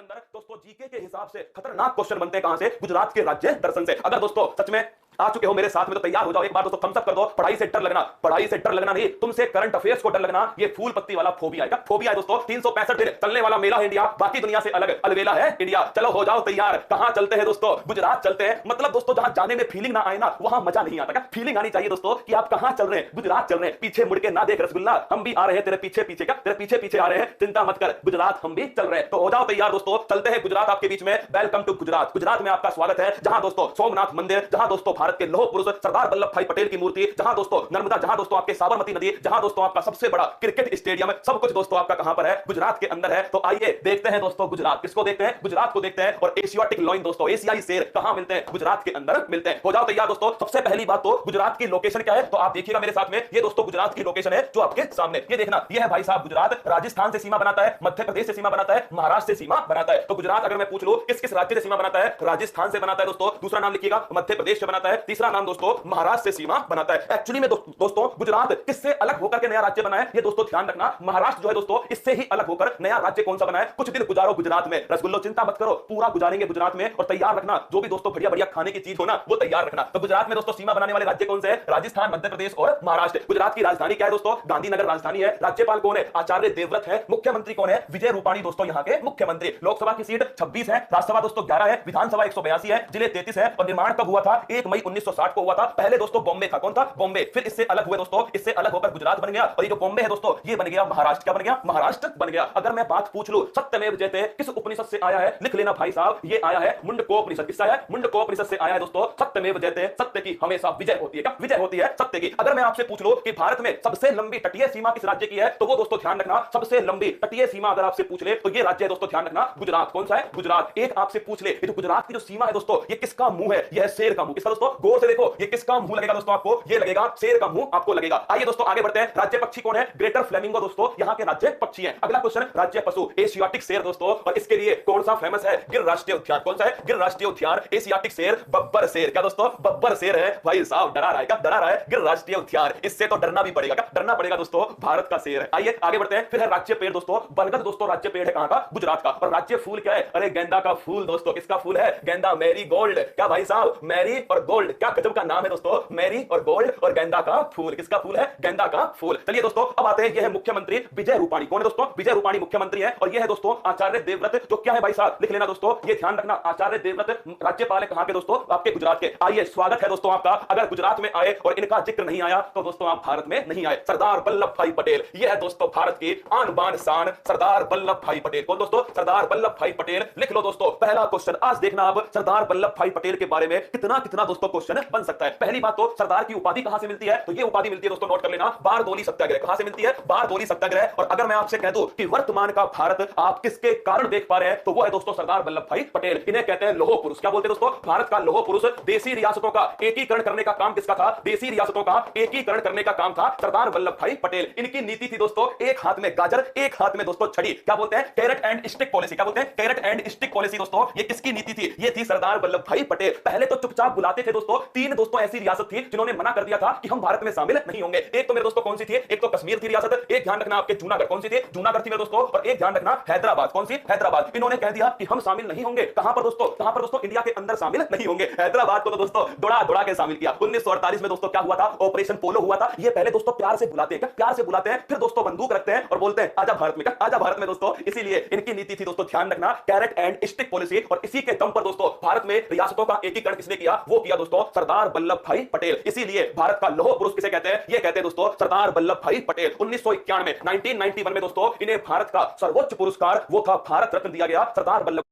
अंदर दोस्तों जीके के हिसाब से खतरनाक क्वेश्चन बनते हैं कहां से? गुजरात के राज्य दर्शन से। अगर दोस्तों सच में आ चुके हो मेरे साथ में तो तैयार हो जाओ। एक बार दोस्तों थम्स अप कर दो। पढ़ाई से डर लगना, पढ़ाई से डर लगना नहीं, तुमसे करंट अफेयर्स को डर लगना, ये फूल पत्ती वाला फोबिया है। फोबिया है दोस्तों। 365 दिन चलने वाला मेला है इंडिया, बाकी दुनिया से अलग अलवेला है इंडिया। चलो हो जाओ तैयार। कहां चलते हैं दोस्तों? गुजरात चलते हैं। मतलब दोस्तों जहां जाने में फीलिंग ना आए ना, वहां मजा नहीं आता। फीलिंग आनी चाहिए दोस्तों कि आप कहां चल रहे हैं। गुजरात चल रहे हैं। पीछे मुड़ के ना देख रसगुल्ला, हम भी आ रहे हैं तेरे पीछे पीछे। क्या तेरे पीछे पीछे आ रहे हैं? चिंता मत कर, गुजरात हम भी चल रहे हैं। तो हो जाओ तैयार दोस्तों, चलते हैं गुजरात आपके बीच में। Welcome to Gujarat. गुजरात में आपका स्वागत है, जहां दोस्तों सोमनाथ मंदिर, जहां दोस्तों भारत के लौह पुरुष सरदार वल्लभ भाई पटेल की मूर्ति, जहां दोस्तों नर्मदा, जहां दोस्तों आपके साबरमती नदी, जहां दोस्तों आपका सबसे बड़ा क्रिकेट स्टेडियम, सब कुछ दोस्तों आपका कहां पर है? गुजरात के अंदर है। तो आइए देखते हैं दोस्तों गुजरात। किसको देखते हैं? गुजरात को देखते हैं। और एशियाटिक लॉइन दोस्तों, एशियाई शेर कहां मिलते हैं? गुजरात के अंदर मिलते हैं। हो जाओ तैयार दोस्तों। सबसे पहली बात तो गुजरात की लोकेशन क्या है, तो आप देखिएगा मेरे साथ में। ये दोस्तों गुजरात की लोकेशन है जो आपके सामने, ये देखना, ये है भाई साहब गुजरात। राजस्थान से सीमा बनाता है, मध्य प्रदेश से सीमा बनाता है, महाराष्ट्र से सीमा बनाता है। तो गुजरात अगर मैं पूछ लूं किस किस राज्य से सीमा बनाता है? राजस्थान से बनाता है दोस्तों। दूसरा नाम लिखिएगा, मध्य प्रदेश से बनाता है। तीसरा नाम दोस्तों महाराष्ट्र से सीमा बनाता है। एक्चुअली में दोस्तों गुजरात किससे अलग होकर के नया राज्य बना है, ये दोस्तों ध्यान रखना। महाराष्ट्र जो है दोस्तों इससे ही अलग होकर नया राज्य कौन सा बना है? कुछ दिन गुजारो गुजरात में। रसगुल्लो चिंता मत करो, पूरा गुजारेंगे गुजरात में। और तैयार रखना जो भी दोस्तों बढ़िया बढ़िया खाने की चीज हो ना, वो तैयार रखना। तो गुजरात में दोस्तों सीमा बनाने वाले राज्य कौन से हैं? राजस्थान, मध्य प्रदेश और महाराष्ट्र। गुजरात की राजधानी क्या है दोस्तों? गांधीनगर राजधानी है। राज्यपाल कौन है? आचार्य देवव्रत है। मुख्यमंत्री कौन है? विजय रूपाणी दोस्तों यहाँ के मुख्यमंत्री। लोकसभा की सीट 26 है, राज्यसभा दोस्तों 11 है, विधानसभा 182 है, जिले 33 है। और निर्माण कब हुआ था? 1 मई 1960 को हुआ था। पहले दोस्तों बॉम्बे था। कौन था? बॉम्बे। फिर इससे अलग हुए दोस्तों, इससे अलग होकर गुजरात बन गया। और ये जो बॉम्बे है दोस्तों, ये बन गया महाराष्ट्र। क्या बन गया? महाराष्ट्र बन गया। अगर मैं बात पूछ लूं सत्यमेव जयते किस उपनिषद से आया है, लिख लेना भाई साहब, ये आया है मुंडकोपनिषद। किससे आया है? मुंडकोपनिषद से आया है दोस्तों। सत्यमेव जयते, सत्य की हमेशा विजय होती है। क्या विजय होती है? सत्य की। अगर मैं आपसे पूछ लूं कि भारत में सबसे लंबी तटीय सीमा किस राज्य की है, तो वो दोस्तों ध्यान रखना, सबसे लंबी तटीय सीमा अगर आपसे पूछ ले तो ये राज्य है दोस्तों, ध्यान रखना, गुजरात। कौन सा है? गुजरात। एक आपसे पूछ ले, ये जो गुजरात की जो सीमा है दोस्तों, ये किसका मुंह है? यह शेर का मुंह। किसका दोस्तों? गौर से देखो, ये किसका मुंह लगेगा दोस्तों आपको? ये लगेगा शेर का मुंह आपको लगेगा। आइए दोस्तों आगे बढ़ते हैं। राज्य पक्षी कौन है? ग्रेटर फ्लेमिंगो दोस्तों यहाँ के राज्य पक्षी है। अगला क्वेश्चन, राज्य पशु एशियाटिक शेर दोस्तों। और इसके लिए कौन सा फेमस है? गिर राष्ट्रीय उद्यान। कौन सा है? गिर राष्ट्रीय उद्यान। एशियाटिक शेर बब्बर शेर। क्या दोस्तों? बब्बर शेर है भाई साहब। डरा रहा है क्या? डरा रहा है। गिर राष्ट्रीय उद्यान, इससे तो डरना भी पड़ेगा। क्या डरना पड़ेगा दोस्तों? भारत का शेर है। आइए आगे बढ़ते हैं। फिर है राज्य पेड़ दोस्तों। बरगद दोस्तों राज्य पेड़ है कहां का? गुजरात का। और राज्य फूल क्या है? अरे गेंदा का फूल दोस्तों। किसका फूल है? गेंदा, मैरी गोल्ड। क्या भाई साहब? मैरी और गोल्ड, क्या गजब का नाम है दोस्तों। मैरी और गोल्ड और गेंदा का फूल। किसका फूल है? गेंदा का फूल। चलिए दोस्तों अब आते हैं, यह है मुख्यमंत्री विजय रूपाणी। कौन है दोस्तों? विजय रूपाणी मुख्यमंत्री है। और यह है दोस्तों आचार्य देवव्रत, जो क्या है भाई साहब, लिख लेना दोस्तों, ये ध्यान रखना। आचार्य देवव्रत राज्यपाल है कहां के दोस्तों? आपके गुजरात के। आइए स्वागत है दोस्तों आपका। अगर गुजरात में आए और इनका जिक्र नहीं आया तो दोस्तों आप भारत में नहीं आए। सरदार वल्लभ भाई पटेल, यह है दोस्तों भारत की आन बान शान, सरदार वल्लभ भाई पटेल। कौन दोस्तों? सरदार वल्लभ भाई पटेल। लिख लो दोस्तों पहला क्वेश्चन। आज देखना अब सरदार वल्लभ भाई पटेल के बारे में कितना कितना दोस्तों क्वेश्चन बन सकता है। पहली बात तो सरदार की उपाधि कहां से मिलती है? तो ये उपाधि मिलती है दोस्तों, नोट कर लेना, बारदोली सत्याग्रह। कहां से मिलती है? बारदोली सत्याग्रह। और अगर मैं आपसे कह दूं कि वर्तमान का भारत आप किसके कारण देख पा रहे हैं, तो वो है दोस्तों सरदार वल्लभ भाई पटेल। इन्हें कहते हैं लौह पुरुष। क्या बोलते हैं दोस्तों? भारत का लौह पुरुष। देसी रियासतों का एकीकरण करने का काम किसका था? देसी रियासतों का एकीकरण करने का काम था सरदार वल्लभ भाई पटेल। इनकी नीति थी दोस्तों, एक हाथ में गाजर, एक हाथ में दोस्तों छड़ी। क्या बोलते हैं? Carrot and stick policy. क्या बोलते हैं? कैरेट एंड स्टिक पॉलिसी दोस्तों। ये किसकी नीति थी? ये थी सरदार वल्लभ भाई पटेल। पहले तो चुपचाप बुलाते थे दोस्तों। 3 दोस्तों ऐसी रियासत थी जिन्होंने मना कर दिया था कि हम भारत में शामिल नहीं होंगे। एक तो मेरे दोस्तों कौन सी थी? एक तो कश्मीर थी रियासत, एक ध्यान रखना आपके जूनागढ़। कौन सी थी? जूनागढ़ थी मेरे दोस्तों। और एक ध्यान रखना हैदराबाद। कौन सी? हैदराबाद। इन्होंने कह दिया कि हम शामिल नहीं होंगे। कहां पर दोस्तों? कहां पर दोस्तों? इंडिया के अंदर शामिल नहीं होंगे। हैदराबाद को तो दोस्तों दौड़ा दौड़ा के शामिल किया। 1948 में दोस्तों क्या हुआ था? ऑपरेशन पोलो हुआ था। ये पहले दोस्तों प्यार से बुलाते हैं, प्यार से बुलाते हैं, फिर दोस्तों बंदूक रखते हैं और बोलते हैं आजा भारत में। आजा भारत में दोस्तों। इसीलिए इनकी नीति थी दोस्तों, ध्यान रखना, कैरेट एंड स्टिक पॉलिसी। और इसी के दम पर दोस्तों भारत में रियासतों का एकीकरण किसने किया? वो किया दोस्तों सरदार वल्लभ भाई पटेल। इसीलिए भारत का लौह पुरुष किसे कहते हैं? ये कहते हैं दोस्तों सरदार वल्लभ भाई पटेल। 1991 में दोस्तों इन्हें भारत का सर्वोच्च पुरस्कार वो था भारत रत्न दिया गया सरदार वल्लभ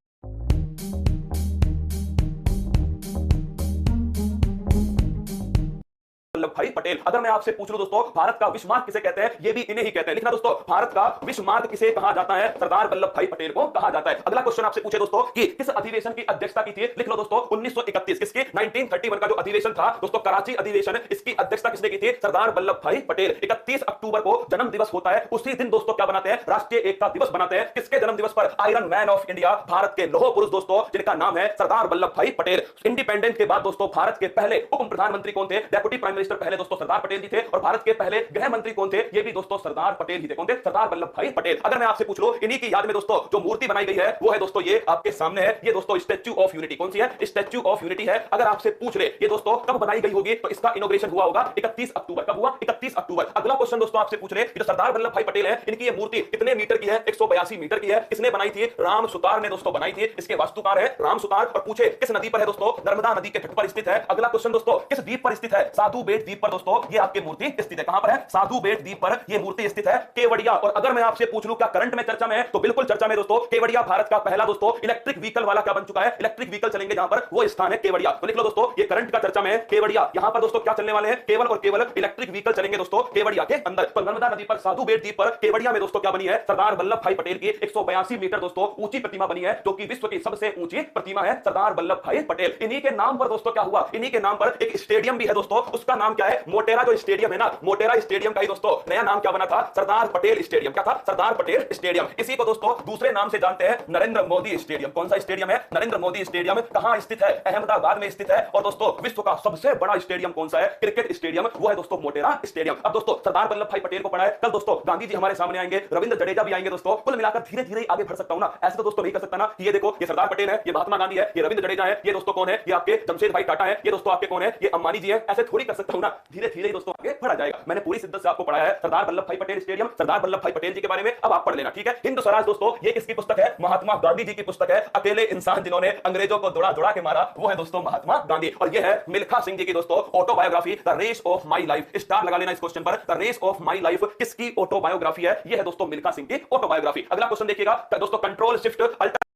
भाई पटेल। अगर मैं आपसे पूछ लूं दोस्तों भारत का विश्व मार्ग किसे कहते हैं? ये भी इन्हें ही कहते हैं। लिखना दोस्तों, भारत का विश्व मार्ग किसे कहा जाता है? सरदार वल्लभ भाई पटेल को कहा जाता है। अगला क्वेश्चन आपसे पूछे दोस्तों कि किस अधिवेशन की अध्यक्षता की थी? लिख लो दोस्तों 1931। किसकी? 1931 का जो अधिवेशन था दोस्तों, कराची अधिवेशन, इसकी अध्यक्षता किसने की थी? सरदार वल्लभ भाई पटेल। 31 अक्टूबर को जन्म दिवस होता है। उसी दिन दोस्तों क्या बनाते हैं? राष्ट्रीय एकता दिवस बनाते हैं। किसके जन्म दिवस पर? Iron man of India, Bharat के लौह पुरुष दोस्तों, जिनका नाम है सरदार वल्लभ भाई पटेल। इंडिपेंडेंस के बाद दोस्तों भारत के पहले उप प्रधानमंत्री कौन थे? डेप्यूटी प्राइम मिनिस्टर पहले दोस्तों सरदार पटेल जी थे। और भारत के पहले गृह मंत्री कौन थे? ये भी दोस्तों सरदार पटेल ही थे। कौन थे? सरदार वल्लभ भाई पटेल। अगर मैं आपसे पूछ लूं इन्हीं की याद में दोस्तों जो मूर्ति बनाई गई है वो है दोस्तों ये आपके सामने है, ये दोस्तों स्टैच्यू ऑफ यूनिटी। कौन सी है? स्टैच्यू ऑफ यूनिटी है। अगर आपसे पूछ ले ये दोस्तों कब बनाई गई होगी तो इसका इनॉग्रेशन हुआ होगा 31 अक्टूबर। कब हुआ? 31 अक्टूबर। अगला क्वेश्चन दोस्तों आपसे पूछ ले जो सरदार वल्लभ भाई पटेल है इनकी ये मूर्ति कितने मीटर की है? 182 मीटर की है। किसने बनाई थी? राम सुतार ने दोस्तों बनाई थी। इसके वास्तुकार है राम सुतार। और पूछे किस नदी पर है दोस्तों? नर्मदा नदी के तट पर स्थित है। अगला क्वेश्चन दोस्तों किस द्वीप पर स्थित है? साधु बेट द्वीप पर दोस्तों ये आपकी मूर्ति स्थित है। कहां पर है? साधु बेट द्वीप पर ये मूर्ति स्थित है, केवड़िया। और अगर मैं आपसे पूछ लूं क्या करंट में चर्चा में है तो बिल्कुल चर्चा में दोस्तों। केवड़िया भारत का पहला दोस्तों इलेक्ट्रिक व्हीकल वाला क्या बन चुका है? इलेक्ट्रिक व्हीकल चलेंगे जहां पर वो स्थान है केवड़िया। तो लिख लो दोस्तों ये करंट का चर्चा में है केवड़िया। यहां पर दोस्तों क्या चलने वाले हैं? केवल और केवल इलेक्ट्रिक व्हीकल चलेंगे दोस्तों केवड़िया के अंदर। तो नर्मदा नदी पर साधु बेट द्वीप पर केवड़िया में दोस्तों क्या बनी है? सरदार वल्लभ भाई पटेल की 182 मीटर दोस्तों ऊंची प्रतिमा बनी है, जो कि विश्व की सबसे ऊंची प्रतिमा है सरदार वल्लभ भाई पटेल। इन्हीं के नाम पर दोस्तों क्या हुआ? इन्हीं के नाम पर एक स्टेडियम भी है दोस्तों। उसका नाम क्या है? मोटेरा जो स्टेडियम है ना, मोटेरा स्टेडियम का ही दोस्तों नया नाम क्या बना था? सरदार पटेल स्टेडियम। क्या था? सरदार पटेल स्टेडियम। इसी को दोस्तों दूसरे नाम से जानते हैं नरेंद्र मोदी स्टेडियम। कौन सा स्टेडियम है? नरेंद्र मोदी स्टेडियम। कहां स्थित है? अहमदाबाद में स्थित है। और दोस्तों विश्व का सबसे बड़ा स्टेडियम कौन सा है? क्रिकेट स्टेडियम, वो है दोस्तों मोटेरा स्टेडियम। अब दोस्तों सरदार वल्लभ भाई पटेल को पढ़ा है, कल दोस्तों गांधी जी हमारे सामने आएंगे, रविंद्र जडेजा भी आएंगे दोस्तों। कुल मिलाकर धीरे धीरे आगे बढ़ सकता हूं ना, ऐसे तो दोस्तों नहीं कर सकता ना। ये देखो ये सरदार पटेल है, ये महात्मा गांधी है, ये रविंद्र जडेजा है, ये दोस्तों कौन है? ये आपके जमशेद भाई टाटा है, ये दोस्तों आपके कौन है? ये अंबानी जी है। ऐसे थोड़ी कर सकता हूं ना, धीरे धीरे दोस्तों आगे बढ़ा जाएगा। मैंने पूरी शिद्दत से आपको पढ़ाया है सरदार वल्लभ भाई पटेल स्टेडियम, सरदार वल्लभ भाई पटेल जी के बारे में। अब आप पढ़ लेना, ठीक है। हिंद स्वराज दोस्तों ये किसकी पुस्तक है? महात्मा गांधी जी की पुस्तक है। अकेले इंसान जिन्होंने अंग्रेजों को दौड़ा दौड़ा के मारा वो है दोस्तों महात्मा गांधी। और ये है मिल्खा सिंह जी की दोस्तों autobiography the race of my life. Star लगा लेना इस क्वेश्चन पर। The race of my life किसकी ऑटोबायोग्राफी है? ये है दोस्तों मिल्खा सिंह की ऑटोबायोग्राफी। अगला क्वेश्चन देखिएगा दोस्तों, कंट्रोल शिफ्ट अल्टर